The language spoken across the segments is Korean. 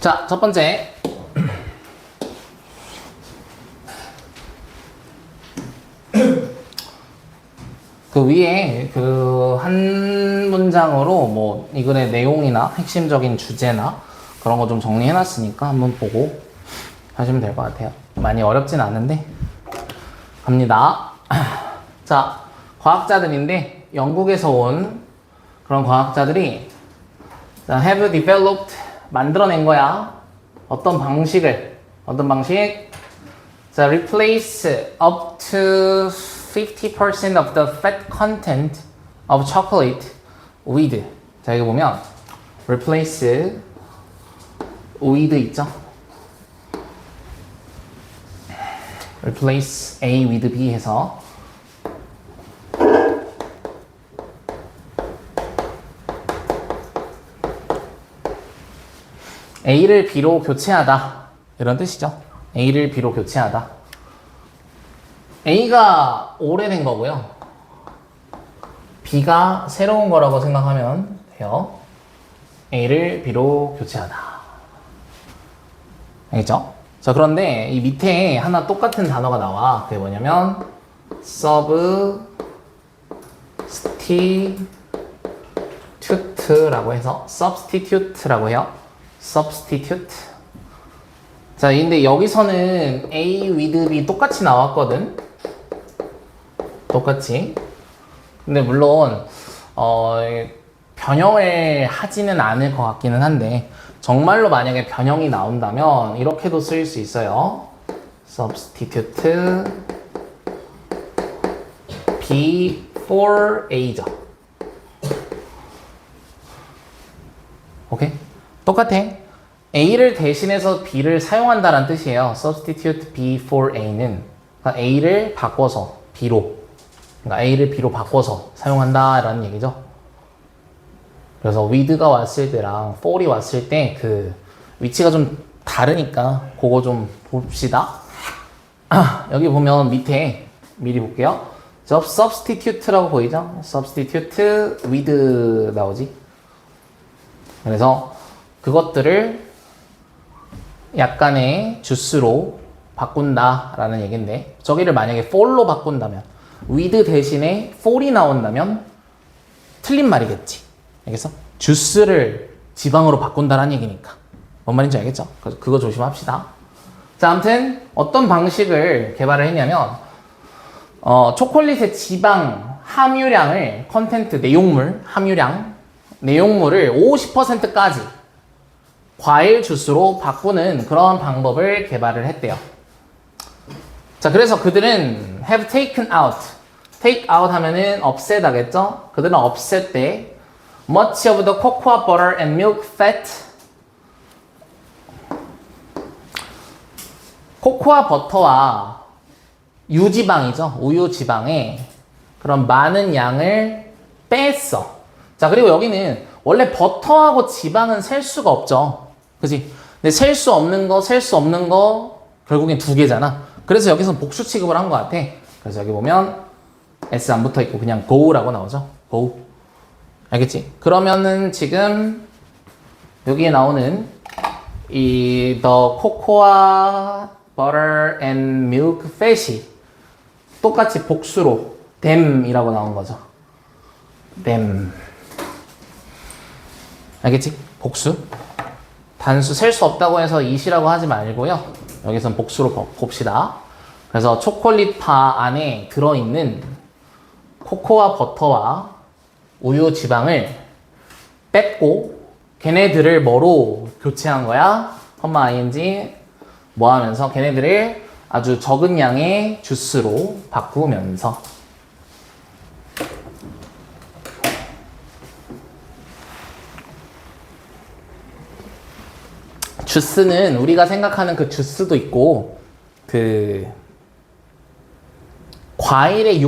자, 첫 번째. 그 위에 그 한 문장으로 뭐 이 글의 내용이나 핵심적인 주제나 그런 거 좀 정리해 놨으니까 한번 보고 하시면 될 것 같아요. 많이 어렵진 않은데 갑니다. 자, 과학자들인데 영국에서 온 그런 과학자들이 have developed 만들어낸 거야. 어떤 방식? 자, replace up to 50% of the fat content of chocolate with. 자, 이거 보면 replace with 있죠? replace A with B 해서 A를 B로 교체하다 이런 뜻이죠. A를 B로 교체하다. A가 오래된 거고요. B가 새로운 거라고 생각하면 돼요. A를 B로 교체하다. 알겠죠? 자, 그런데 이 밑에 하나 똑같은 단어가 나와. 그게 뭐냐면 substitute라고 해서 substitute라고 해요. substitute. 자, 근데 여기서는 A with B 똑같이 나왔거든. 똑같이. 근데 물론 변형을 하지는 않을 것 같기는 한데 정말로 만약에 변형이 나온다면 이렇게도 쓰일 수 있어요. substitute B for A죠. 오케이? 똑같아. A를 대신해서 B를 사용한다는 뜻이에요. substitute B for A는 그러니까 A를 바꿔서 B로, 그러니까 A를 B로 바꿔서 사용한다라는 얘기죠. 그래서 with가 왔을 때랑 for이 왔을 때 그 위치가 좀 다르니까 그거 좀 봅시다. 여기 보면 밑에 미리 볼게요. substitute라고 보이죠? substitute with 나오지. 그래서 그것들을 약간의 주스로 바꾼다라는 얘기인데 저기를 만약에 for로 바꾼다면 with 대신에 for이 나온다면 틀린 말이겠지. 알겠어? 주스를 지방으로 바꾼다라는 얘기니까 뭔 말인지 알겠죠? 그래서 그거 조심합시다. 자, 아무튼 어떤 방식을 개발을 했냐면 초콜릿의 지방 함유량을 컨텐트 내용물 내용물을 50%까지 과일 주스로 바꾸는 그런 방법을 개발을 했대요. 자, 그래서 그들은 have taken out. take out 하면은 offset 하겠죠? 그들은 offset 때 much of the cocoa butter and milk fat. 코코아 버터와 유지방이죠. 우유 지방의 그런 많은 양을 뺐어. 자, 그리고 여기는 원래 버터하고 지방은 셀 수가 없죠. 그지? 근데 셀 수 없는 거 결국엔 두 개잖아. 그래서 여기서 복수 취급을 한 것 같아. 그래서 여기 보면 S 안 붙어 있고 그냥 go라고 나오죠. go. 알겠지? 그러면은 지금 여기에 나오는 이 the cocoa butter and milk fat이 똑같이 복수로 them이라고 나온 거죠. them. 알겠지? 복수. 단수 셀 수 없다고 해서 it이라고 하지 말고요. 여기선 복수로 봅시다. 그래서 초콜릿파 안에 들어있는 코코아 버터와 우유 지방을 뺐고 걔네들을 뭐로 교체한 거야? ing 뭐 하면서 걔네들을 아주 적은 양의 주스로 바꾸면서 주스는 우리가 생각하는 그 주스도 있고 그 과일의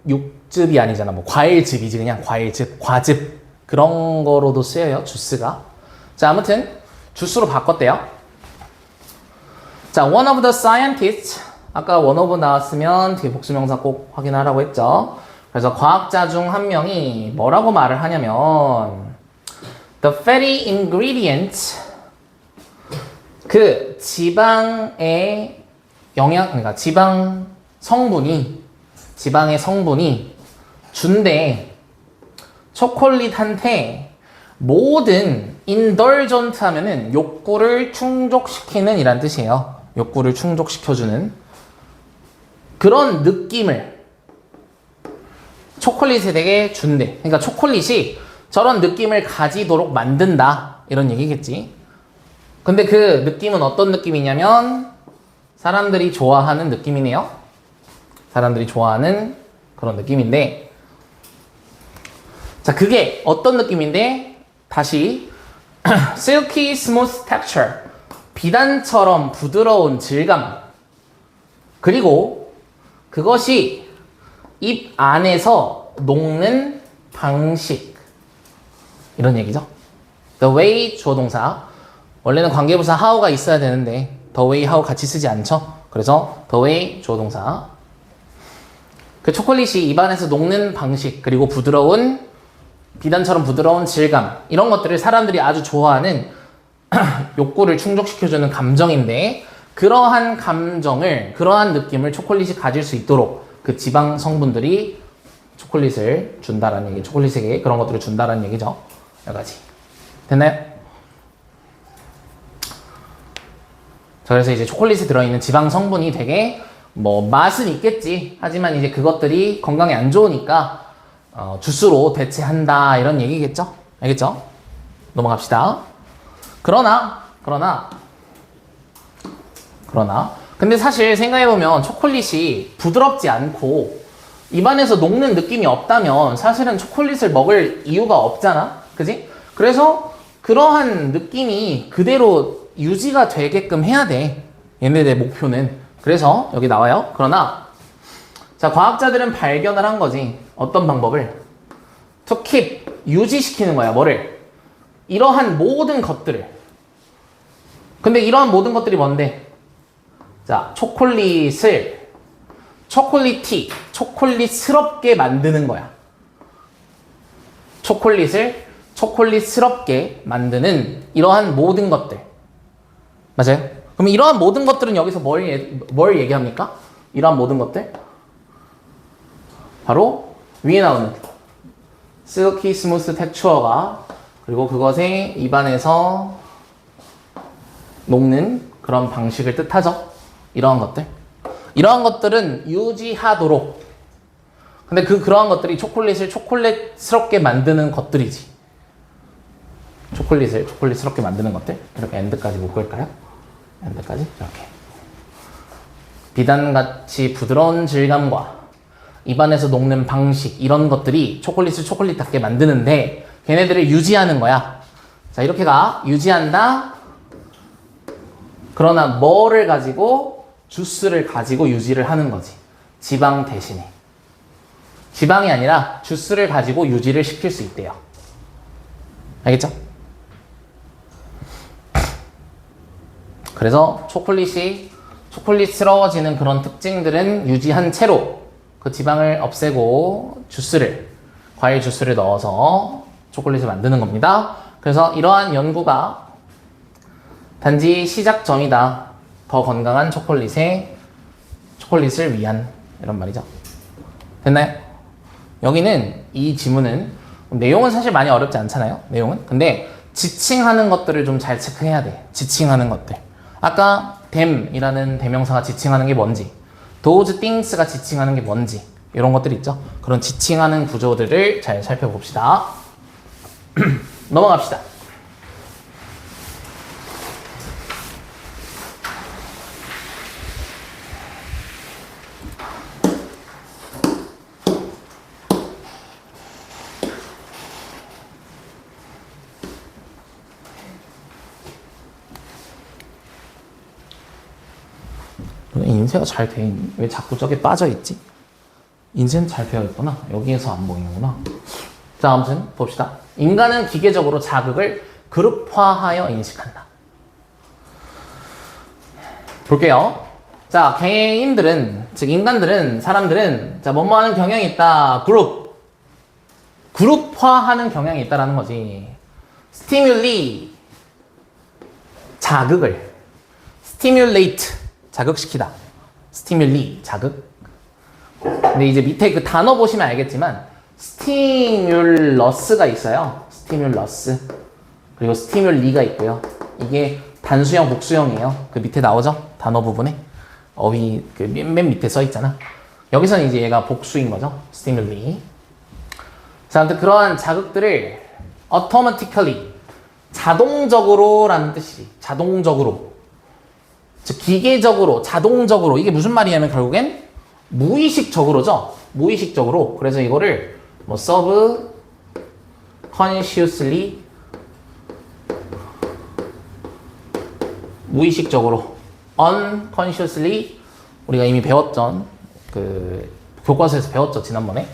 육즙이 아니잖아. 뭐 과일즙이지. 그냥 과일즙, 과즙 그런 거로도 쓰여요. 주스가. 자, 아무튼 주스로 바꿨대요. 자, one of the scientists. 아까 one of 나왔으면 뒤에 복수명사 꼭 확인하라고 했죠. 그래서 과학자 중 한 명이 뭐라고 말을 하냐면 The fatty ingredients 그 지방의 그러니까 지방의 성분이 준대. 초콜릿한테 모든 indulgent 하면은 욕구를 충족시키는 이란 뜻이에요. 욕구를 충족시켜주는 그런 느낌을 초콜릿에게 준대. 그러니까 초콜릿이 저런 느낌을 가지도록 만든다. 이런 얘기겠지. 근데 그 느낌은 어떤 느낌이냐면 사람들이 좋아하는 느낌이네요. 사람들이 좋아하는 그런 느낌인데, 자, 그게 어떤 느낌인데, 다시 silky smooth texture, 비단처럼 부드러운 질감, 그리고 그것이 입 안에서 녹는 방식, 이런 얘기죠. The way 주어 동사, 원래는 관계부사 how가 있어야 되는데 the way how 같이 쓰지 않죠. 그래서 the way 주어 동사, 그 초콜릿이 입안에서 녹는 방식, 그리고 부드러운 비단처럼 부드러운 질감, 이런 것들을 사람들이 아주 좋아하는 욕구를 충족시켜주는 감정인데, 그러한 감정을, 그러한 느낌을 초콜릿이 가질 수 있도록 그 지방 성분들이 초콜릿을 준다라는 얘기, 초콜릿에게 그런 것들을 준다라는 얘기죠. 여기까지 됐나요? 자, 그래서 이제 초콜릿에 들어있는 지방 성분이 되게 뭐 맛은 있겠지, 하지만 이제 그것들이 건강에 안 좋으니까 주스로 대체한다, 이런 얘기겠죠? 알겠죠? 넘어갑시다. 그러나 근데 사실 생각해보면 초콜릿이 부드럽지 않고 입안에서 녹는 느낌이 없다면 사실은 초콜릿을 먹을 이유가 없잖아, 그지? 그래서 그러한 느낌이 그대로 유지가 되게끔 해야 돼, 얘네들의 목표는. 그래서 여기 나와요. 그러나 자, 과학자들은 발견을 한 거지. 어떤 방법을? to keep, 유지시키는 거야. 뭐를? 이러한 모든 것들을. 근데 이러한 모든 것들이 뭔데? 자, 초콜릿스럽게 만드는 거야. 초콜릿을 초콜릿스럽게 만드는 이러한 모든 것들. 맞아요? 그럼 이러한 모든 것들은 여기서 뭘 얘기합니까? 이러한 모든 것들? 바로 위에 나오는 silky smooth texture가, 그리고 그것에 입안에서 녹는 그런 방식을 뜻하죠. 이러한 것들은 유지하도록. 근데 그러한 것들이 초콜릿을 초콜릿스럽게 만드는 것들이지. 초콜릿을 초콜릿스럽게 만드는 것들. 이렇게 엔드까지 묶을까요? 엔드까지 이렇게. 비단같이 부드러운 질감과 입안에서 녹는 방식, 이런 것들이 초콜릿을 초콜릿답게 만드는데 걔네들을 유지하는 거야. 자, 이렇게가 유지한다. 그러나 뭐를 가지고? 주스를 가지고 유지를 하는 거지. 지방 대신에. 지방이 아니라 주스를 가지고 유지를 시킬 수 있대요. 알겠죠? 그래서 초콜릿스러워지는 그런 특징들은 유지한 채로 그 지방을 없애고 과일 주스를 넣어서 초콜릿을 만드는 겁니다. 그래서 이러한 연구가 단지 시작점이다. 더 건강한 초콜릿을 위한, 이런 말이죠. 됐나요? 여기는 이 지문은 내용은 사실 많이 어렵지 않잖아요. 내용은. 근데 지칭하는 것들을 좀 잘 체크해야 돼. 지칭하는 것들. 아까 them이라는 대명사가 지칭하는 게 뭔지, those things가 지칭하는 게 뭔지, 이런 것들 있죠. 그런 지칭하는 구조들을 잘 살펴봅시다. 넘어갑시다. 인쇄가 잘 돼 있니? 왜 자꾸 저게 빠져 있지? 인쇄는 잘 되어 있구나. 여기에서 안 보이는구나. 자, 아무튼 봅시다. 인간은 기계적으로 자극을 그룹화하여 인식한다. 볼게요. 자, 개인들은, 즉 인간들은, 사람들은 자, 뭐뭐 하는 경향이 있다. 그룹화하는 경향이 있다라는 거지. 스티뮬리, 자극을. stimulate 자극시키다. stimuli 자극. 근데 이제 밑에 그 단어 보시면 알겠지만 stimulus가 있어요. stimulus. 그리고 stimul이가 있고요. 이게 단수형, 복수형이에요. 그 밑에 나오죠? 단어 부분에. 어휘 그 맨 밑에 써 있잖아. 여기서는 이제 얘가 복수인 거죠. stimuli. 자, 아무튼 그러한 자극들을 automatically 자동적으로 라는 뜻이지. 자동적으로. 즉 기계적으로, 자동적으로. 이게 무슨 말이냐면 결국엔 무의식적으로죠. 무의식적으로. 그래서 이거를 뭐 subconsciously 무의식적으로 unconsciously 우리가 이미 배웠던 그 교과서에서 배웠죠. 지난번에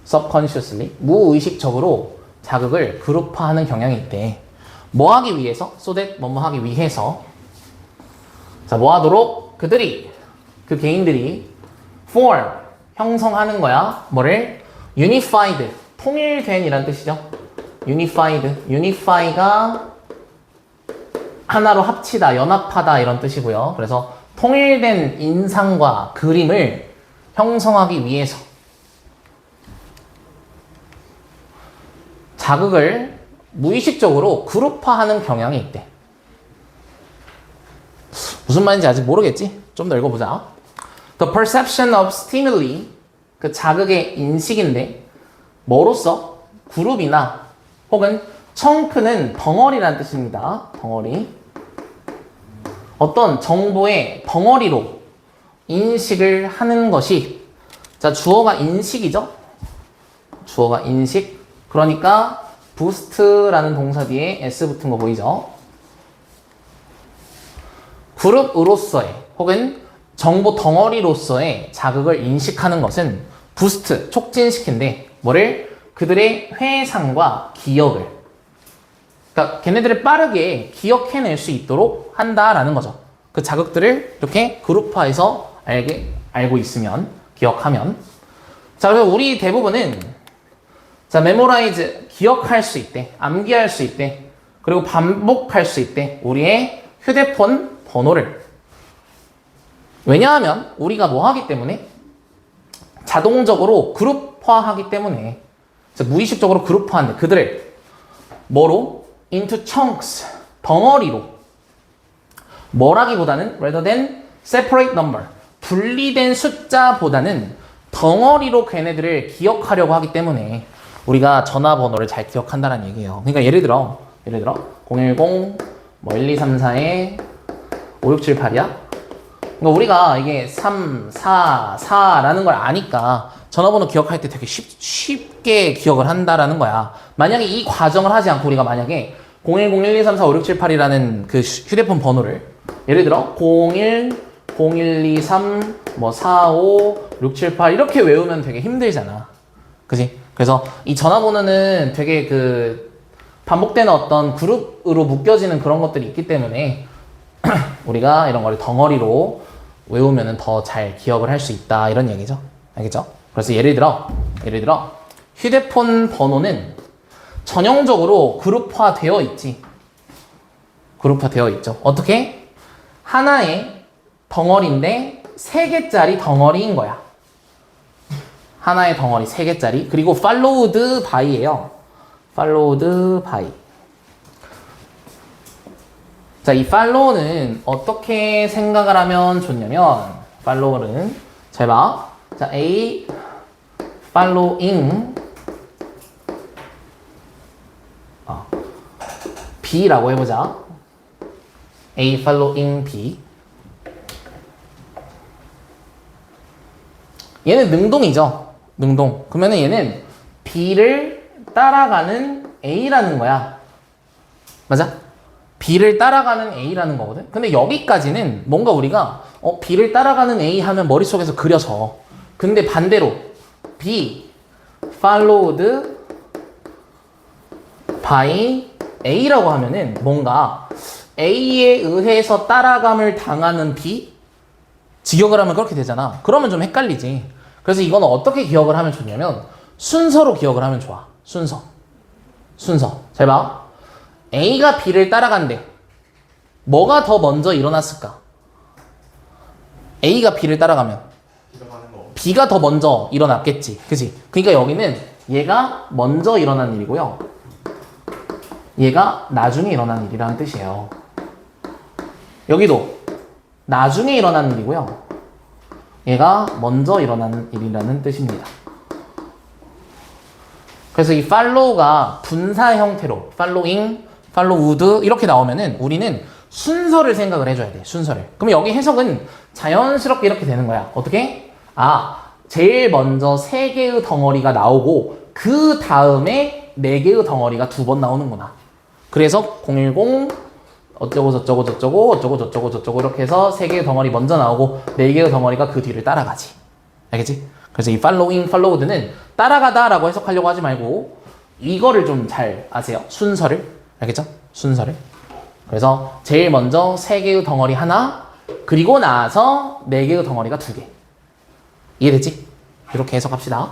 subconsciously 무의식적으로 자극을 그룹화하는 경향이 있대. 뭐 하기 위해서? so that 뭐뭐 하기 위해서. 자, 뭐 하도록? 그들이 그 개인들이 form 형성하는 거야. 뭐를? unified 통일된 이란 뜻이죠. unify가 하나로 합치다, 연합하다 이런 뜻이고요. 그래서 통일된 인상과 그림을 형성하기 위해서 자극을 무의식적으로 그룹화하는 경향이 있대. 무슨 말인지 아직 모르겠지? 좀 더 읽어보자. The perception of stimuli 그 자극의 인식인데 뭐로써? 그룹이나 혹은 청크는 덩어리라는 뜻입니다. 덩어리. 어떤 정보의 덩어리로 인식을 하는 것이 자 주어가 인식이죠. 주어가 인식. 그러니까 부스트라는 동사 뒤에 s 붙은 거 보이죠? 그룹으로서의 혹은 정보 덩어리로서의 자극을 인식하는 것은 부스트, 촉진시킨데 뭐를? 그들의 회상과 기억을 그러니까 걔네들을 빠르게 기억해낼 수 있도록 한다라는 거죠. 그 자극들을 이렇게 그룹화해서 알고 있으면, 기억하면. 자, 그래서 우리 대부분은 자, 메모라이즈, 기억할 수 있대. 암기할 수 있대. 그리고 반복할 수 있대. 우리의 휴대폰 번호를. 왜냐하면 우리가 뭐 하기 때문에? 자동적으로 그룹화하기 때문에. 무의식적으로 그룹화한대. 그들을 뭐로? into chunks, 덩어리로. 뭐라기보다는 rather than separate number, 분리된 숫자보다는 덩어리로 걔네들을 기억하려고 하기 때문에 우리가 전화번호를 잘 기억한다는 얘기예요. 그러니까 예를 들어 010 뭐 1234에 5678이야. 그러니까 우리가 이게 344라는 걸 아니까 전화번호 기억할 때 되게 쉽게 기억을 한다라는 거야. 만약에 이 과정을 하지 않고 우리가 만약에 010-1234-5678이라는 그 휴대폰 번호를 예를 들어 01-0123 뭐 45-678 이렇게 외우면 되게 힘들잖아. 그지? 그래서 이 전화번호는 되게 그 반복되는 어떤 그룹으로 묶여지는 그런 것들이 있기 때문에 우리가 이런 걸 덩어리로 외우면 더 잘 기억을 할 수 있다 이런 얘기죠. 알겠죠? 그래서 예를 들어 휴대폰 번호는 전형적으로 그룹화되어 있지. 그룹화되어 있죠. 어떻게? 하나의 덩어리인데 3개짜리 덩어리인 거야. 하나의 덩어리 3개짜리. 그리고 followed by예요. followed by. 자, 이 follow는 어떻게 생각을 하면 좋냐면 follow는 잘 봐. 자, A following B라고 해보자. A following B. 얘는 능동이죠. 능동. 그러면 얘는 B를 따라가는 A라는 거야. 맞아? B를 따라가는 A라는 거거든. 근데 여기까지는 뭔가 우리가 B를 따라가는 A 하면 머릿속에서 그려져. 근데 반대로 B followed by A라고 하면은 뭔가 A에 의해서 따라감을 당하는 B? 직역을 하면 그렇게 되잖아. 그러면 좀 헷갈리지. 그래서 이거는 어떻게 기억을 하면 좋냐면 순서로 기억을 하면 좋아. 순서. 잘 봐. A가 B를 따라간대. 뭐가 더 먼저 일어났을까? A가 B를 따라가면 B가 더 먼저 일어났겠지. 그치? 그러니까 여기는 얘가 먼저 일어난 일이고요. 얘가 나중에 일어난 일이라는 뜻이에요. 여기도 나중에 일어난 일이고요. 얘가 먼저 일어난 일이라는 뜻입니다. 그래서 이 follow가 분사 형태로 following, followed 이렇게 나오면은 우리는 순서를 생각을 해줘야 돼. 순서를. 그럼 여기 해석은 자연스럽게 이렇게 되는 거야. 어떻게? 제일 먼저 3개의 덩어리가 나오고 그 다음에 4개의 덩어리가 2번 나오는구나. 그래서 010 어쩌고 저쩌고 저쩌고 어쩌고 저쩌고 저쩌고 이렇게 해서 3개의 덩어리 먼저 나오고 4개의 덩어리가 그 뒤를 따라가지. 알겠지? 그래서 이 following, followed는 따라가다 라고 해석하려고 하지 말고 이거를 좀 잘 아세요. 순서를. 알겠죠? 순서를. 그래서 제일 먼저 3개의 덩어리 하나, 그리고 나서 4개의 덩어리가 2개. 이해됐지? 이렇게 해석합시다.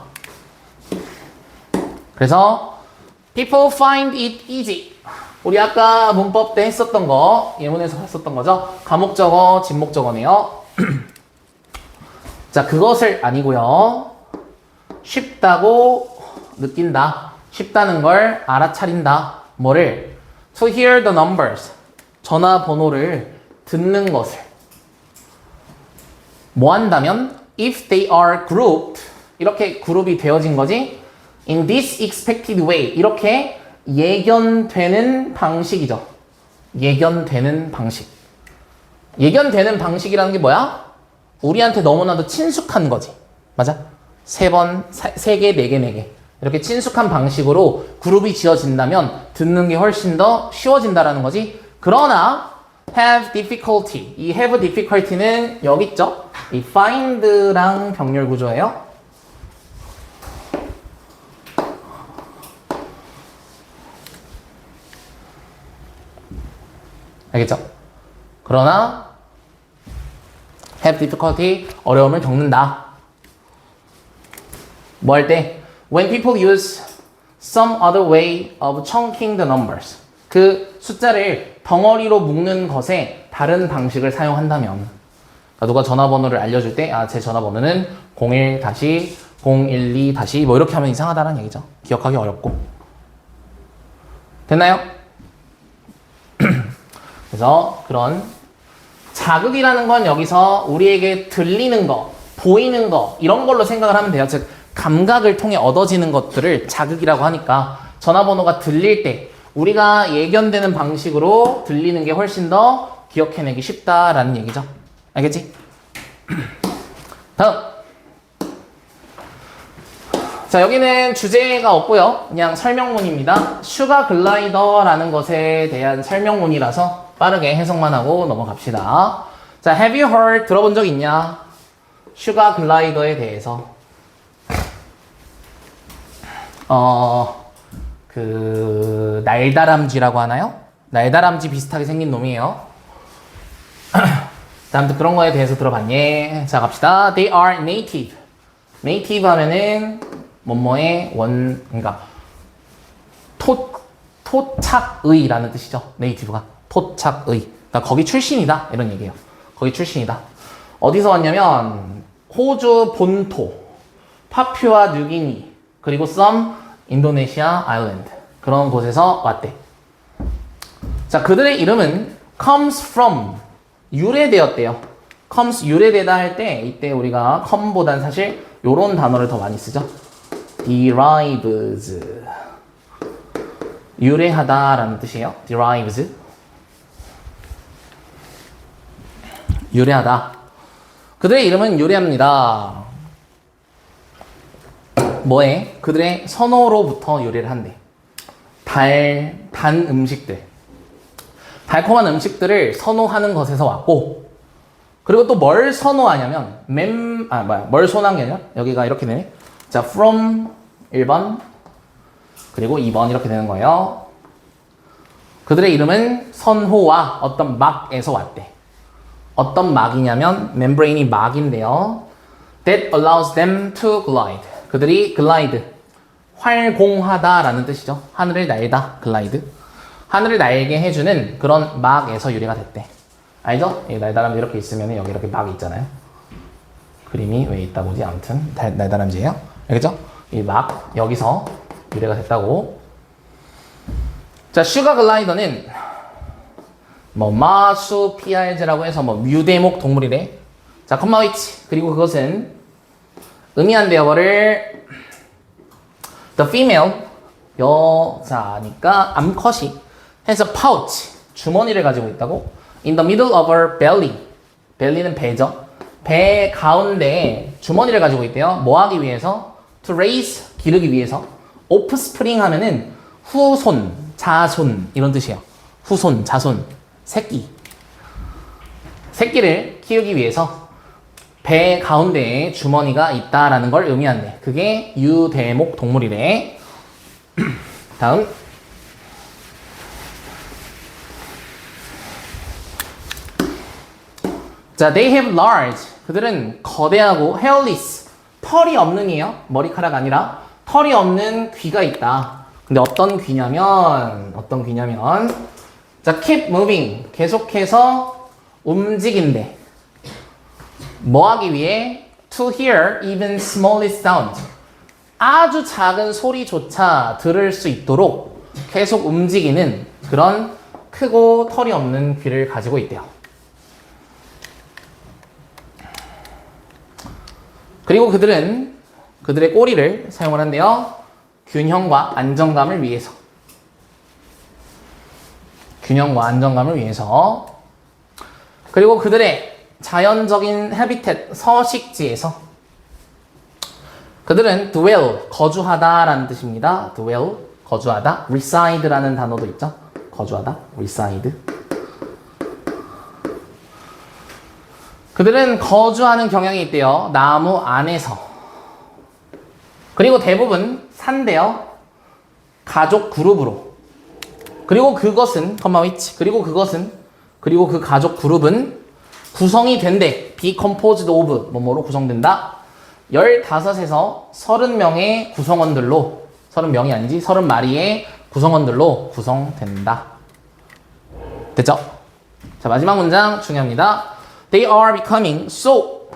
그래서 people find it easy. 우리 아까 문법 때 했었던 거, 예문에서 했었던 거죠. 가목적어, 진목적어네요. 자, 그것을 아니고요. 쉽다고 느낀다. 쉽다는 걸 알아차린다. 뭐를? To hear the numbers. 전화번호를 듣는 것을. 뭐 한다면? If they are grouped. 이렇게 그룹이 되어진 거지. In this expected way. 이렇게 예견되는 방식이죠. 예견되는 방식. 예견되는 방식이라는 게 뭐야? 우리한테 너무나도 친숙한 거지. 맞아? 3번, 3개, 4개, 4개. 이렇게 친숙한 방식으로 그룹이 지어진다면 듣는 게 훨씬 더 쉬워진다라는 거지. 그러나 have difficulty. 이 have difficulty는 여기 있죠? 이 find랑 병렬 구조예요. 알겠죠? 그러나 have difficulty, 어려움을 겪는다. 뭐 할 때? When people use some other way of chunking the numbers. 그 숫자를 덩어리로 묶는 것에 다른 방식을 사용한다면. 그러니까 누가 전화번호를 알려줄 때, 제 전화번호는 01-012- 뭐 이렇게 하면 이상하다는 얘기죠. 기억하기 어렵고. 됐나요? 그래서 그런 자극이라는 건 여기서 우리에게 들리는 거, 보이는 거 이런 걸로 생각을 하면 돼요. 즉 감각을 통해 얻어지는 것들을 자극이라고 하니까 전화번호가 들릴 때 우리가 예견되는 방식으로 들리는 게 훨씬 더 기억해내기 쉽다라는 얘기죠. 알겠지? 다음. 자, 여기는 주제가 없고요. 그냥 설명문입니다. 슈가 글라이더라는 것에 대한 설명문이라서 빠르게 해석만 하고 넘어갑시다. 자, have you heard? 들어본 적 있냐? 슈가 글라이더에 대해서. 날다람쥐라고 하나요? 날다람쥐 비슷하게 생긴 놈이에요. 자, 아무튼 그런 거에 대해서 들어봤니? 자, 갑시다. They are native. native 하면은 뭐뭐의 그러니까 토착의라는 뜻이죠. native가 토착의. 그러니까 거기 출신이다 이런 얘기예요. 거기 출신이다. 어디서 왔냐면 호주 본토, 파푸아 뉴기니, 그리고 some 인도네시아 아일랜드 그런 곳에서 왔대. 자, 그들의 이름은 comes from 유래되었대요. comes 유래되다 할 때 이때 우리가 come보단 사실 요런 단어를 더 많이 쓰죠. derives 유래하다라는 뜻이에요. derives 유래하다. 그들의 이름은 유래합니다. 뭐에? 그들의 선호로부터 유래를 한대. 단 음식들. 달콤한 음식들을 선호하는 것에서 왔고, 그리고 또 뭘 선호하냐면, 뭘 선호한 게 아니라, 여기가 이렇게 되네. 자, from 1번, 그리고 2번 이렇게 되는 거예요. 그들의 이름은 선호와 어떤 막에서 왔대. 어떤 막이냐면, membrane이 막인데요. That allows them to glide. 그들이 glide, 활공하다라는 뜻이죠. 하늘을 날다, glide. 하늘을 날게 해주는 그런 막에서 유래가 됐대. 알죠? 날다람쥐 이렇게 있으면 여기 이렇게 막이 있잖아요. 그림이 왜 있다고 보지? 아무튼 날다람쥐예요. 알겠죠? 이 막 여기서 유래가 됐다고. 자, 슈가 글라이더는 뭐 마수피알즈라고 해서 뭐 뮤대목 동물이래. 자, 컴마 위치. 그리고 그것은 의미한대요. 뭐를 the female 여자니까 암컷이 has a pouch 주머니를 가지고 있다고. in the middle of her belly belly는 배죠. 배 가운데에 주머니를 가지고 있대요. 뭐 하기 위해서? to raise 기르기 위해서. offspring 하면은 후손, 자손 이런 뜻이에요. 후손, 자손, 새끼를 키우기 위해서 배 가운데에 주머니가 있다라는 걸 의미한대. 그게 유대목 동물이래. 다음. 자, they have large. 그들은 거대하고 hairless. 털이 없는 이에요. 머리카락 아니라 털이 없는 귀가 있다. 근데 어떤 귀냐면 자, keep moving. 계속해서 움직인대. 뭐 하기 위해? to hear even smallest sound. 아주 작은 소리조차 들을 수 있도록 계속 움직이는 그런 크고 털이 없는 귀를 가지고 있대요. 그리고 그들은 그들의 꼬리를 사용을 한대요. 균형과 안정감을 위해서. 균형과 안정감을 위해서. 그리고 그들의 자연적인 해비텟, 서식지에서 그들은 dwell, 거주하다라는 뜻입니다. dwell, 거주하다. reside라는 단어도 있죠. 거주하다, reside. 그들은 거주하는 경향이 있대요. 나무 안에서. 그리고 대부분 산대요. 가족 그룹으로. 그리고 그것은, 컴마 위치. 그리고 그 가족 그룹은 구성이 된대. be composed of, 뭐뭐로 구성된다. 15에서 30명의 구성원들로, 30명이 아니지, 30마리의 구성원들로 구성된다. 됐죠? 자, 마지막 문장 중요합니다. They are becoming so,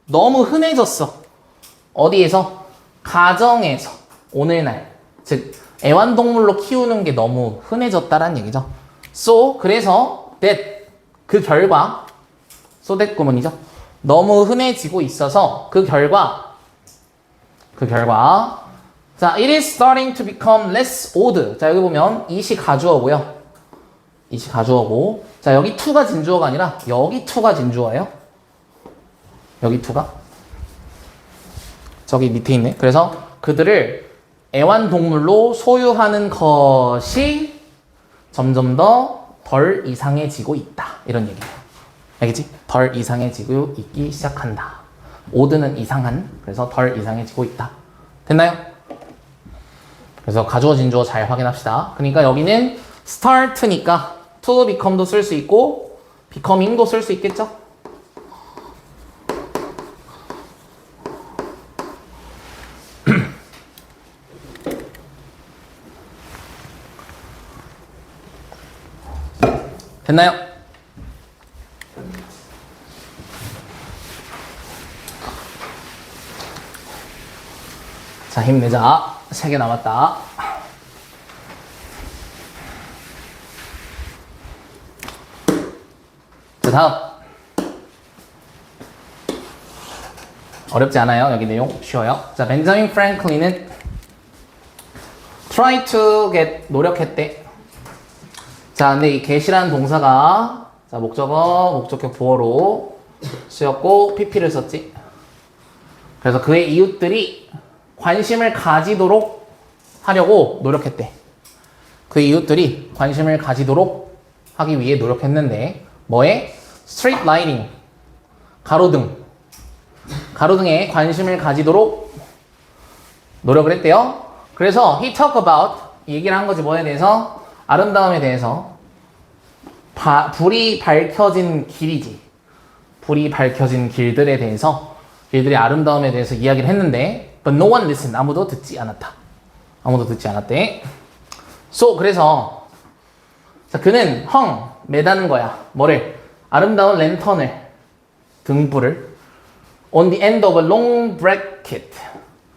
너무 흔해졌어. 어디에서? 가정에서. 오늘날. 즉, 애완동물로 키우는 게 너무 흔해졌다라는 얘기죠. So, 그래서 that, 그 결과, so that 구문이죠. 너무 흔해지고 있어서 그 결과 자, it is starting to become less odd. 자, 여기 보면 it이 가주어고요. it이 가주어고, 자, 여기 to가 진주어가 아니라 여기 to가 진주어예요. 여기 to가 저기 밑에 있네. 그래서 그들을 애완동물로 소유하는 것이 점점 더 덜 이상해지고 있다. 이런 얘기예요. 알겠지? 덜 이상해지고 있기 시작한다. 오드는 이상한, 그래서 덜 이상해지고 있다. 됐나요? 그래서 가주어 진주어 잘 확인합시다. 그러니까 여기는 start니까 to become도 쓸 수 있고 becoming도 쓸 수 있겠죠? 됐나요? 자, 힘내자. 3개 남았다. 자, 다음. 어렵지 않아요. 여기 내용 쉬워요. 자, 벤자민 프랭클린은 try to get, 노력했대. 자, 근데 이 get이라는 동사가, 자, 목적어, 목적격 보어로 쓰였고 pp를 썼지. 그래서 그의 이웃들이 관심을 가지도록 하려고 노력했대. 그의 이웃들이 관심을 가지도록 하기 위해 노력했는데, 뭐에? 스트리트 라이팅, 가로등에 관심을 가지도록 노력을 했대요. 그래서 he talk about, 얘기를 한 거지. 뭐에 대해서? 아름다움에 대해서. 불이 밝혀진 길이지. 불이 밝혀진 길들에 대해서, 길들의 아름다움에 대해서 이야기를 했는데, but no one listened. 아무도 듣지 않았다. 아무도 듣지 않았대. So, 그래서 자, 그는 매다는 거야. 뭐를? 아름다운 랜턴을, 등불을 on the end of a long bracket.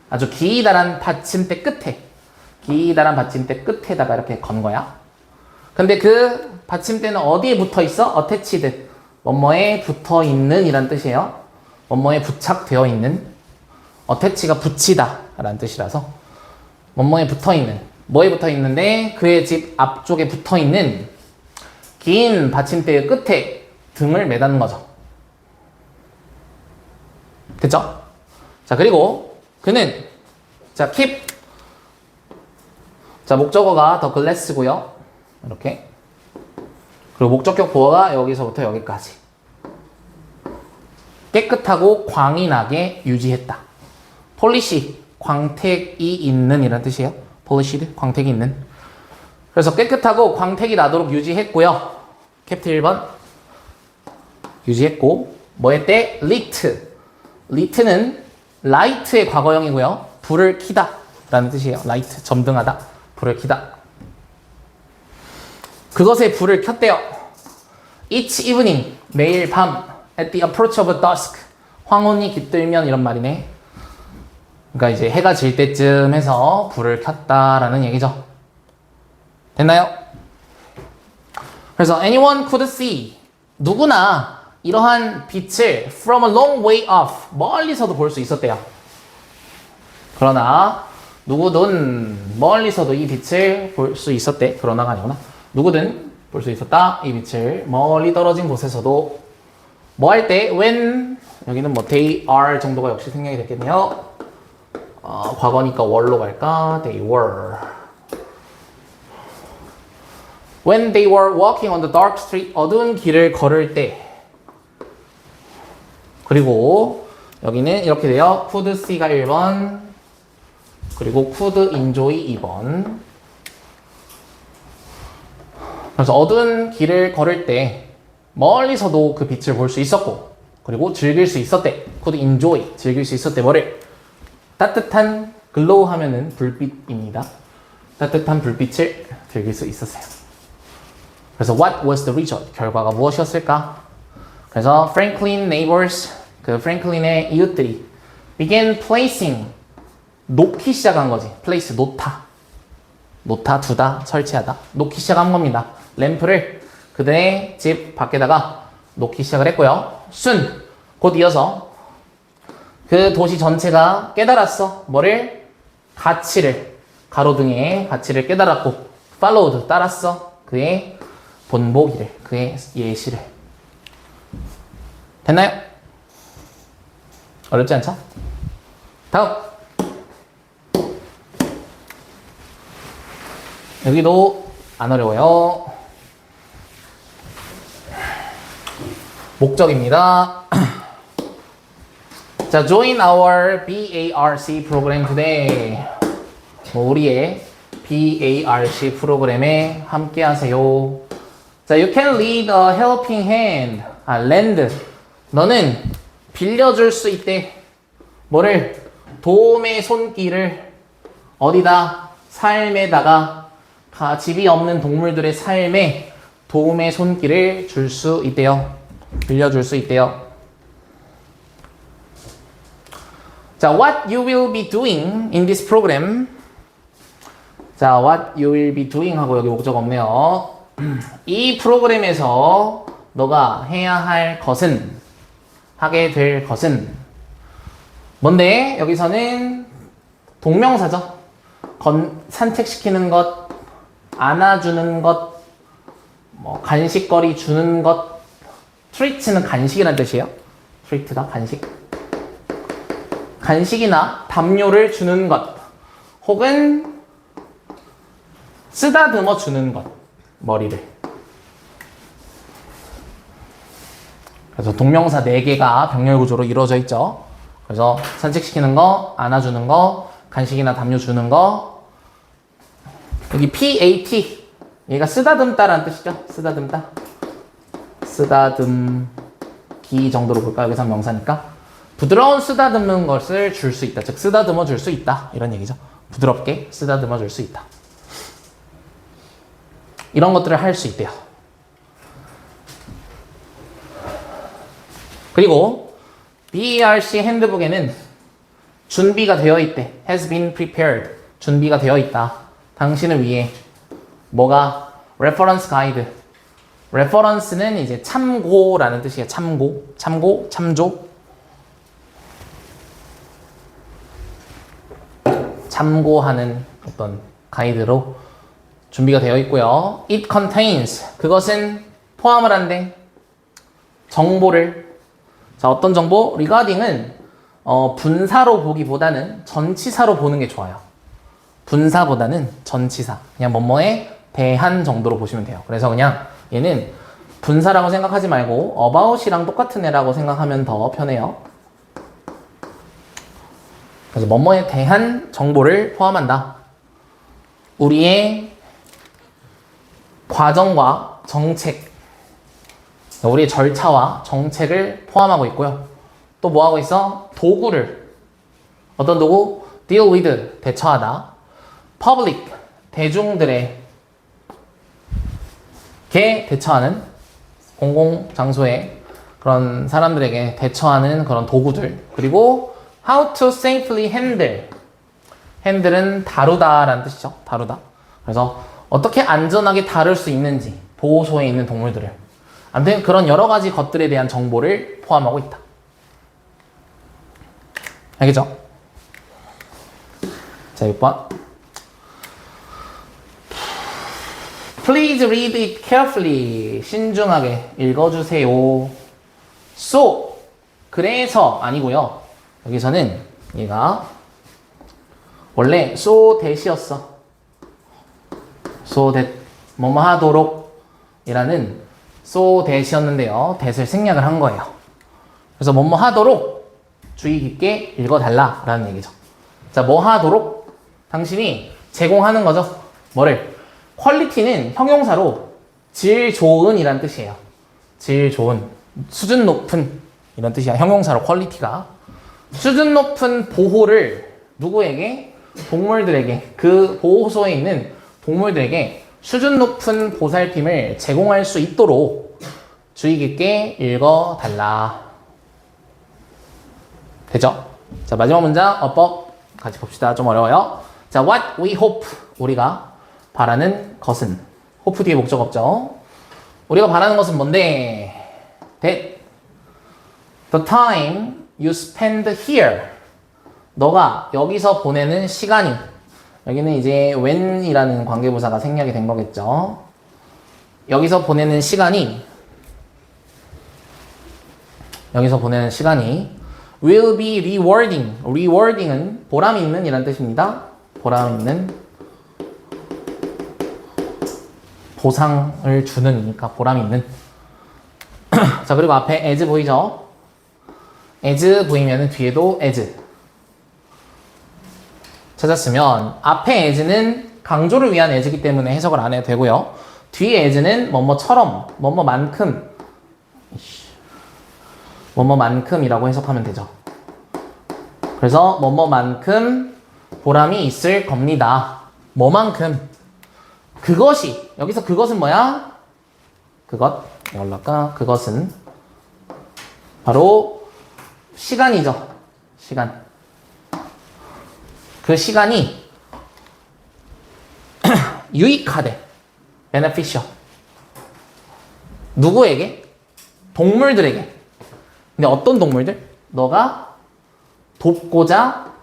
아주 기다란 받침대 끝에다가 이렇게 건 거야. 근데 그 받침대는 어디에 붙어 있어? attached. 뭐뭐에 붙어 있는 이란 뜻이에요. 뭐뭐에 부착되어 있는. attach가 붙이다 라는 뜻이라서 뭐뭐에 붙어 있는. 뭐에 붙어 있는데 그의 집 앞쪽에 붙어 있는 긴 받침대의 끝에 등을 매다는 거죠. 됐죠? 자, 그리고 그는 자, keep. 자, 목적어가 the glass고요. 이렇게. 그리고 목적격 보어가 여기서부터 여기까지. 깨끗하고 광이 나게 유지했다. 폴리시, 광택이 있는 이란 뜻이에요. 폴리시드, 광택이 있는. 그래서 깨끗하고 광택이 나도록 유지했고요. 캡트 1번. 유지했고, 뭐 했대? lit. lit는 light의 과거형이고요. 불을 켜다 라는 뜻이에요. light, 점등하다. 불을 켜다. 그것에 불을 켰대요. Each evening, 매일 밤, at the approach of dusk, 황혼이 깃들면 이런 말이네. 그러니까 이제 해가 질 때쯤 해서 불을 켰다라는 얘기죠. 됐나요? 그래서 anyone could see, 누구나 이러한 빛을 from a long way off, 멀리서도 볼 수 있었대요. 그러나 누구든 멀리서도 이 빛을 볼 수 있었대. 그러나가 아니구나. 누구든 볼 수 있었다. 이 빛을 멀리 떨어진 곳에서도 뭐 할 때 when 여기는 뭐 they are 정도가 역시 생략이 됐겠네요. 과거니까 were로 갈까? They were. When they were walking on the dark street, 어두운 길을 걸을 때. 그리고 여기는 이렇게 돼요. could see가 1번, 그리고 could enjoy 2번. 그래서 어두운 길을 걸을 때 멀리서도 그 빛을 볼 수 있었고, 그리고 즐길 수 있었대. could enjoy, 즐길 수 있었대. 뭐를? 따뜻한 글로우 하면은 불빛입니다. 따뜻한 불빛을 즐길 수 있었어요. 그래서 what was the result? 결과가 무엇이었을까? 그래서 Franklin neighbors, 그 프랭클린의 이웃들이 began placing, 놓기 시작한 거지. place, 놓다, 두다, 설치하다. 놓기 시작한 겁니다. 램프를 그들의 집 밖에다가 놓기 시작을 했고요. soon, 곧 이어서 그 도시 전체가 깨달았어. 뭐를? 가치를, 가로등의 가치를 깨달았고, followed, 따랐어. 그의 본보기를, 그의 예시를. 됐나요? 어렵지 않죠? 다음. 여기도 안 어려워요. 목적입니다. 자, join our BARC program today. 우리의 BARC 프로그램에 함께 하세요. 자, you can lead a helping hand. lend. 너는 빌려줄 수 있대. 뭐를? 도움의 손길을 어디다? 삶에다가 집이 없는 동물들의 삶에 도움의 손길을 줄 수 있대요. 빌려줄 수 있대요. 자, what you will be doing in this program. 자, what you will be doing 하고 여기 목적 없네요. 이 프로그램에서 너가 해야 할 것은, 하게 될 것은 뭔데? 여기서는 동명사죠. 산책시키는 것, 안아주는 것, 뭐 간식거리 주는 것. 트리트는 간식이라는 뜻이에요. 트리트가 간식. 간식이나 담요를 주는 것, 혹은 쓰다듬어 주는 것, 머리를. 그래서 동명사 4개가 병렬 구조로 이루어져 있죠. 그래서 산책시키는 거, 안아주는 거, 간식이나 담요 주는 거. 여기 PAT, 얘가 쓰다듬다라는 뜻이죠. 쓰다듬다. 쓰다듬기 정도로 볼까요? 여기서 명사니까. 부드러운 쓰다듬는 것을 줄 수 있다. 즉 쓰다듬어 줄 수 있다. 이런 얘기죠. 부드럽게 쓰다듬어 줄 수 있다. 이런 것들을 할 수 있대요. BERC 핸드북에는 준비가 되어 있대. has been prepared. 준비가 되어 있다. 당신을 위해. 뭐가? reference guide. reference는 이제 참고라는 뜻이에요. 참조. 참고하는 어떤 가이드로 준비가 되어 있고요. It contains. 그것은 포함을 한대. 정보를. 자, 어떤 정보? regarding은 분사로 보기보다는 전치사로 보는 게 좋아요. 분사보다는 전치사. 그냥 뭐뭐에 대한 정도로 보시면 돼요. 그래서 그냥 얘는 분사라고 생각하지 말고 about이랑 똑같은 애라고 생각하면 더 편해요. 그래서 뭐뭐에 대한 정보를 포함한다. 우리의 과정과 정책, 우리의 절차와 정책을 포함하고 있고요. 또 뭐 하고 있어? 도구를. 어떤 도구? deal with, 대처하다. public, 대중들에게 대처하는, 공공장소에 그런 사람들에게 대처하는 그런 도구들. 그리고 how to safely handle. handle은 다루다라는 뜻이죠. 다루다. 그래서 어떻게 안전하게 다룰 수 있는지, 보호소에 있는 동물들을. 아무튼 그런 여러 가지 것들에 대한 정보를 포함하고 있다. 알겠죠? 자, 6번. Please read it carefully. 신중하게 읽어주세요. So, 그래서 아니고요. 여기서는 얘가 원래 so that이었어. so that 뭐뭐 하도록 이라는 so that이었는데요. that을 생략을 한 거예요. 그래서 뭐뭐 하도록 주의 깊게 읽어달라 라는 얘기죠. 자, 뭐 하도록? 당신이 제공하는 거죠. 뭐를? 퀄리티는 형용사로 질 좋은 이란 뜻이에요. 질 좋은, 수준 높은 이런 뜻이야. 형용사로 퀄리티가. 수준 높은 보호를 누구에게? 동물들에게. 그 보호소에 있는 동물들에게 수준 높은 보살핌을 제공할 수 있도록 주의 깊게 읽어달라. 되죠? 자, 마지막 문장 어법 같이 봅시다. 좀 어려워요. 자, what we hope. 우리가 바라는 것은. hope 뒤에 목적 없죠? 우리가 바라는 것은 뭔데? that the time you spend here. 너가 여기서 보내는 시간이. 여기는 이제 when이라는 관계부사가 생략이 된 거겠죠. 여기서 보내는 시간이 will be rewarding. rewarding은 보람 있는 이란 뜻입니다. 보람 있는, 보상을 주는이니까 보람 있는. 자, 그리고 앞에 as 보이죠? as 보이면 뒤에도 as 찾았으면 앞에 as는 강조를 위한 as이기 때문에 해석을 안 해도 되고요. 뒤에 as는 뭐뭐처럼, 뭐뭐만큼이라고 해석하면 되죠. 그래서 뭐뭐만큼 보람이 있을 겁니다. 뭐만큼. 그것이, 여기서 그것은 뭐야? 이걸로 할까? 그것은 바로 시간이죠. 시간. 그 시간이 유익하대. beneficial. 누구에게? 동물들에게. 근데 어떤 동물들? 너가 돕고자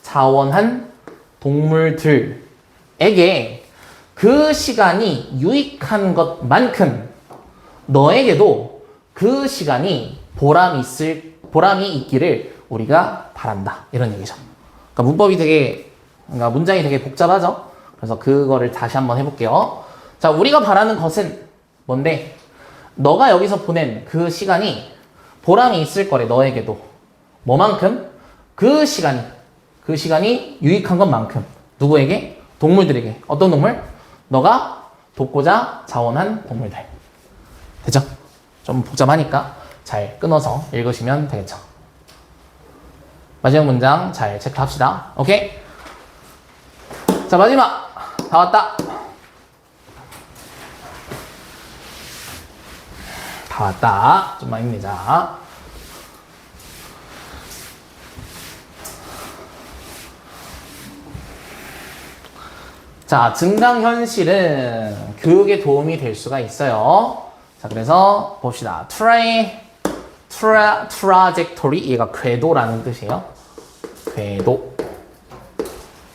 자원한 동물들에게 그 시간이 유익한 것만큼 너에게도 그 시간이 보람이 있기를 우리가 바란다. 이런 얘기죠. 그러니까 문법이 그러니까 문장이 되게 복잡하죠? 그래서 그거를 다시 한번 해볼게요. 자, 우리가 바라는 것은 뭔데? 너가 여기서 보낸 그 시간이 보람이 있을 거래, 너에게도. 뭐만큼? 그 시간이 유익한 것만큼. 누구에게? 동물들에게. 어떤 동물? 너가 돕고자 자원한 동물들. 되죠? 좀 복잡하니까 잘 끊어서 읽으시면 되겠죠. 마지막 문장 잘 체크합시다. 오케이? 자, 마지막. 다 왔다. 다 왔다. 좀만 힘내자. 자, 증강현실은 교육에 도움이 될 수가 있어요. 자, 그래서 봅시다. trajectory, 얘가 궤도라는 뜻이에요.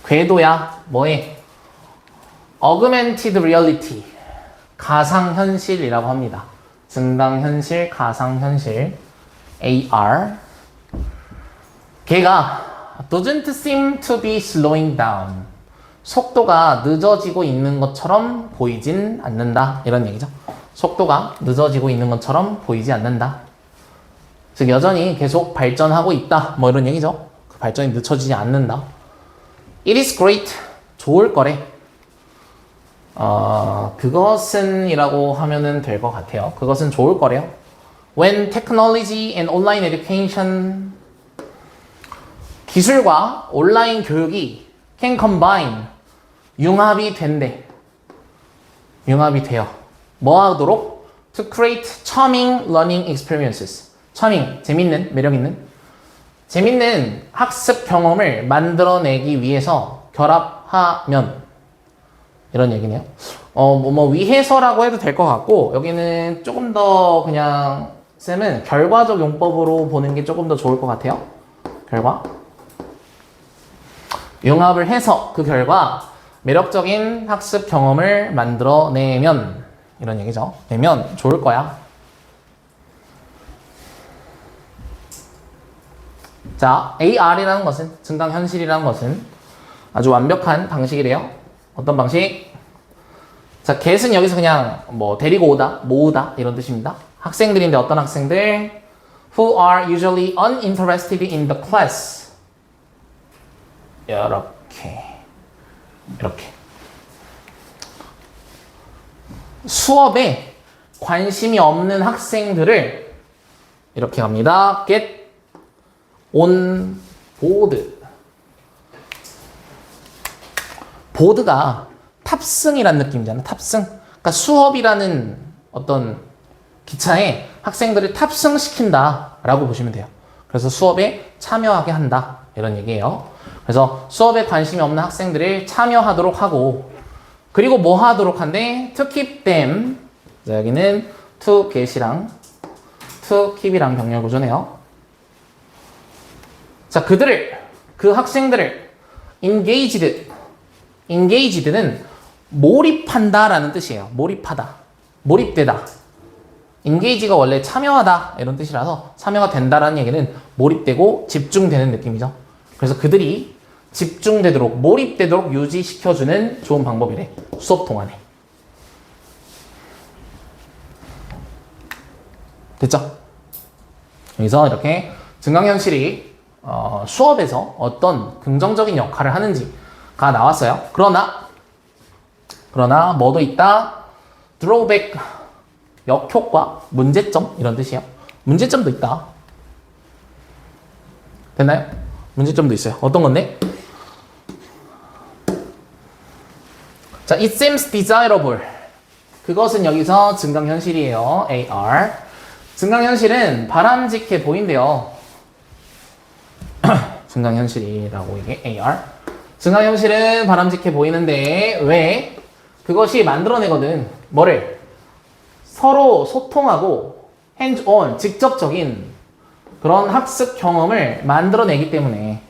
궤도야, 뭐해? augmented reality, 가상현실이라고 합니다. 증강현실, 가상현실, AR. 걔가 doesn't seem to be slowing down. 속도가 늦어지고 있는 것처럼 보이진 않는다. 이런 얘기죠. 속도가 늦어지고 있는 것처럼 보이지 않는다. 즉 여전히 계속 발전하고 있다. 뭐 이런 얘기죠. 그 발전이 늦춰지지 않는다. It is great. 좋을 거래. 그것은 이라고 하면은 될 것 같아요. 그것은 좋을 거래요. When technology and online education, 기술과 온라인 교육이 can combine, 융합이 된대. 융합이 돼요. 뭐 하도록? To create charming learning experiences. charming, 재밌는, 매력있는. 재밌는 학습 경험을 만들어내기 위해서 결합하면. 이런 얘기네요. 위해서라고 해도 될 것 같고, 여기는 조금 더 그냥, 쌤은 결과적 용법으로 보는 게 조금 더 좋을 것 같아요. 결과. 융합을 해서 그 결과 매력적인 학습 경험을 만들어내면, 이런 얘기죠. 내면 좋을 거야. 자, AR이라는 것은, 증강현실이라는 것은 아주 완벽한 방식이래요. 어떤 방식? 자, get은 여기서 그냥 뭐 데리고 오다, 모으다 이런 뜻입니다. 학생들인데 어떤 학생들? Who are usually uninterested in the class. 이렇게. 수업에 관심이 없는 학생들을 이렇게 갑니다. Get on board. 보드가 탑승이라는 느낌이잖아. 탑승. 그러니까 수업이라는 어떤 기차에 학생들을 탑승시킨다 라고 보시면 돼요. 그래서 수업에 참여하게 한다. 이런 얘기예요. 그래서 수업에 관심이 없는 학생들을 참여하도록 하고, 그리고 뭐 하도록 한대? To keep them. 자, 여기는 to get이랑 to keep이랑 병렬 구조네요. 자, 그 학생들을 engaged는 몰입한다 라는 뜻이에요. 몰입하다. 몰입되다. engage가 원래 참여하다 이런 뜻이라서 참여가 된다라는 얘기는 몰입되고 집중되는 느낌이죠. 그래서 그들이 집중되도록, 몰입되도록 유지시켜주는 좋은 방법이래. 수업 동안에. 됐죠? 여기서 이렇게 증강현실이 수업에서 어떤 긍정적인 역할을 하는지가 나왔어요. 그러나 뭐도 있다? drawback, 역효과, 문제점 이런 뜻이에요. 문제점도 있다. 됐나요? 문제점도 있어요. 어떤 건데? 자, it seems desirable. 그것은 여기서 증강현실이에요. AR. 증강현실은 바람직해 보인대요. 증강현실이라고 이게 AR. 증강현실은 바람직해 보이는데 왜? 그것이 만들어내거든. 뭐를? 서로 소통하고 hands-on, 직접적인 그런 학습 경험을 만들어내기 때문에,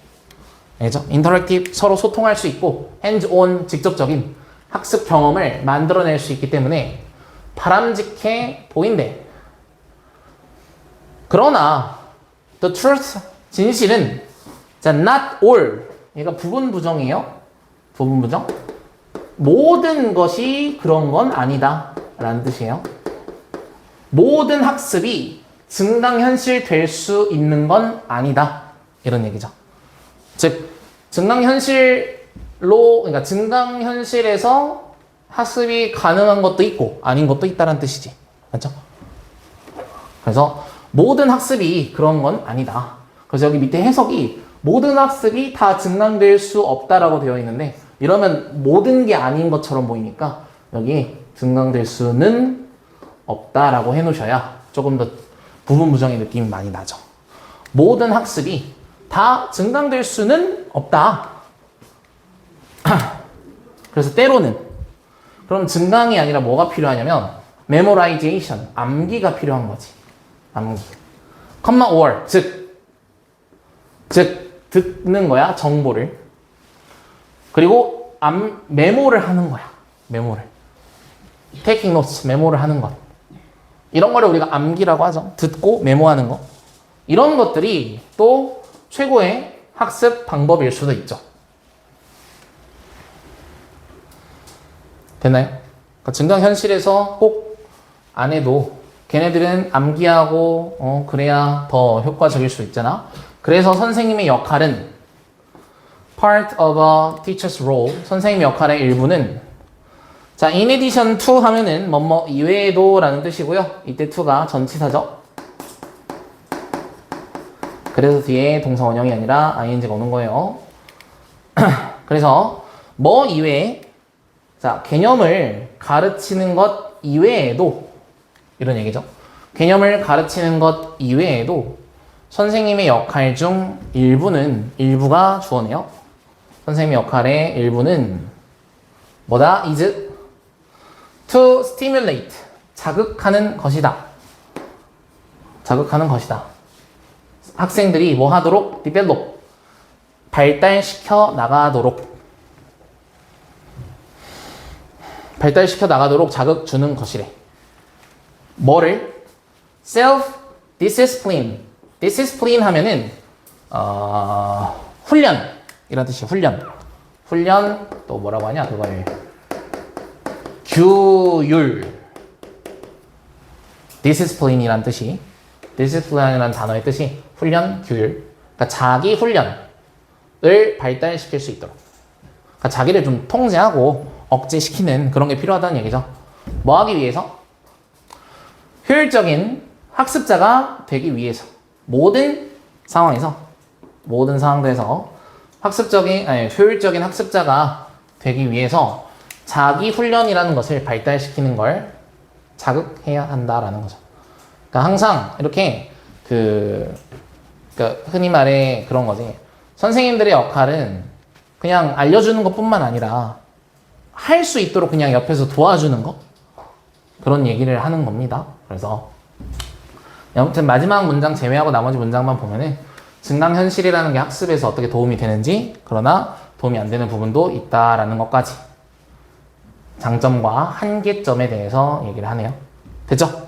알죠? 인터랙티브, 서로 소통할 수 있고 hands-on, 직접적인 학습 경험을 만들어낼 수 있기 때문에 바람직해 보인대. 그러나 the truth, 진실은 자, not all, 얘가 부분 부정이에요. 부분 부정. 모든 것이 그런 건 아니다 라는 뜻이에요. 모든 학습이 증강현실 될 수 있는 건 아니다 이런 얘기죠. 즉 그러니까 증강현실에서 학습이 가능한 것도 있고 아닌 것도 있다는 뜻이지. 맞죠? 그래서 모든 학습이 그런 건 아니다. 그래서 여기 밑에 해석이 모든 학습이 다 증강될 수 없다라고 되어 있는데, 이러면 모든 게 아닌 것처럼 보이니까 여기 증강될 수는 없다라고 해놓으셔야 조금 더 부분 부정의 느낌이 많이 나죠. 모든 학습이 다 증강될 수는 없다. 그래서 때로는 그럼 증강이 아니라 뭐가 필요하냐면 memorization, 암기가 필요한 거지. 암기. comma or, 즉 듣는 거야, 정보를. 그리고 메모를 하는 거야. 메모를. taking notes, 메모를 하는 것. 이런 거를 우리가 암기라고 하죠. 듣고 메모하는 거. 이런 것들이 또 최고의 학습 방법일 수도 있죠. 됐나요? 그러니까 증강현실에서 꼭 안 해도 걔네들은 암기하고 그래야 더 효과적일 수 있잖아. 그래서 선생님의 역할은 part of a teacher's role, 선생님의 역할의 일부는 자, in addition to 하면은 뭐뭐 이외에도 라는 뜻이고요. 이때 to가 전치사죠. 그래서 뒤에 동사 원형이 아니라 ing가 오는 거예요. 그래서 뭐 이외에 자, 개념을 가르치는 것 이외에도 이런 얘기죠. 개념을 가르치는 것 이외에도 선생님의 역할 중 일부가 주어네요. 선생님의 역할의 일부는 뭐다? is to stimulate, 자극하는 것이다. 자극하는 것이다. 학생들이 뭐 하도록? develop, 발달시켜 나가도록 자극 주는 것이래. 뭐를? self-discipline. discipline 하면은 훈련 이런 뜻이야. 훈련 또 뭐라고 하냐 그걸 규율. discipline이란 뜻이 discipline이라는 단어의 뜻이 훈련, 규율. 그러니까 자기 훈련을 발달시킬 수 있도록. 그러니까 자기를 좀 통제하고 억제시키는 그런 게 필요하다는 얘기죠. 뭐 하기 위해서? 효율적인 학습자가 되기 위해서. 모든 상황들에서 효율적인 학습자가 되기 위해서 자기 훈련이라는 것을 발달시키는 걸 자극해야 한다라는 거죠. 그러니까 항상 이렇게 그러니까 흔히 말해 그런 거지. 선생님들의 역할은 그냥 알려주는 것뿐만 아니라 할 수 있도록 그냥 옆에서 도와주는 거? 그런 얘기를 하는 겁니다. 그래서 아무튼 마지막 문장 제외하고 나머지 문장만 보면은 증강현실이라는 게 학습에서 어떻게 도움이 되는지, 그러나 도움이 안 되는 부분도 있다라는 것까지 장점과 한계점에 대해서 얘기를 하네요. 됐죠?